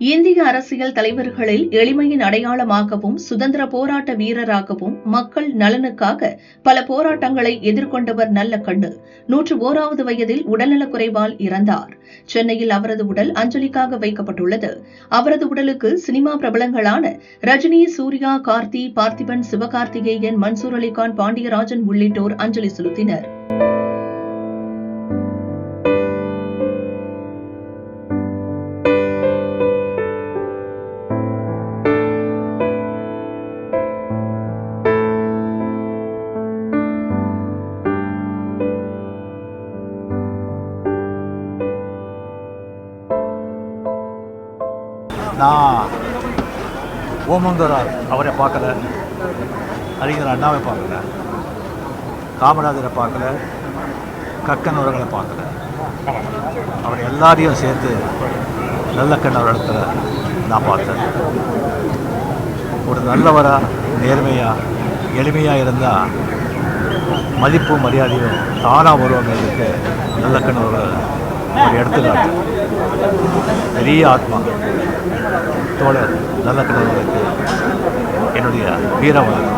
இந்திய அரசியல் தலைவர்களில் எளிமையின் அடையாளமாகவும் சுதந்திர போராட்ட வீரராகவும் மக்கள் நலனுக்காக பல போராட்டங்களை எதிர்கொண்டவர் நல்லக்கண்ணு 101வது வயதில் உடல்நலக்குறைவால் இறந்தார். சென்னையில் அவரது உடல் அஞ்சலிக்காக வைக்கப்பட்டுள்ளது. அவரது உடலுக்கு சினிமா பிரபலங்களான ரஜினி, சூர்யா, கார்த்தி, பார்த்திபன், சிவகார்த்திகேயன், மன்சூர் அலிகான், பாண்டியராஜன் உள்ளிட்டோர் அஞ்சலி செலுத்தினர். நான் ஓமந்தூரார் அவரை பார்க்கல, அறிஞர் அண்ணாவை பார்க்கல, காமராஜரை பார்க்கல, கக்கன் அவர்களை பார்க்கல. அவர் எல்லாரையும் சேர்த்து நல்லக்கண் அவரிடத்தில் நான் பார்த்தேன். ஒரு நல்லவராக, நேர்மையாக, எளிமையாக இருந்தால் மதிப்பும் மரியாதையும் தானாக வருவங்களுக்கு நல்லக்கண் அவர்கள் ஒரு எடுத்துக்காட்டு. பெரிய ஆத்மா தோழர் நல்லக்கண் அவர்களுக்கு என்னுடைய வீர வணக்கம்.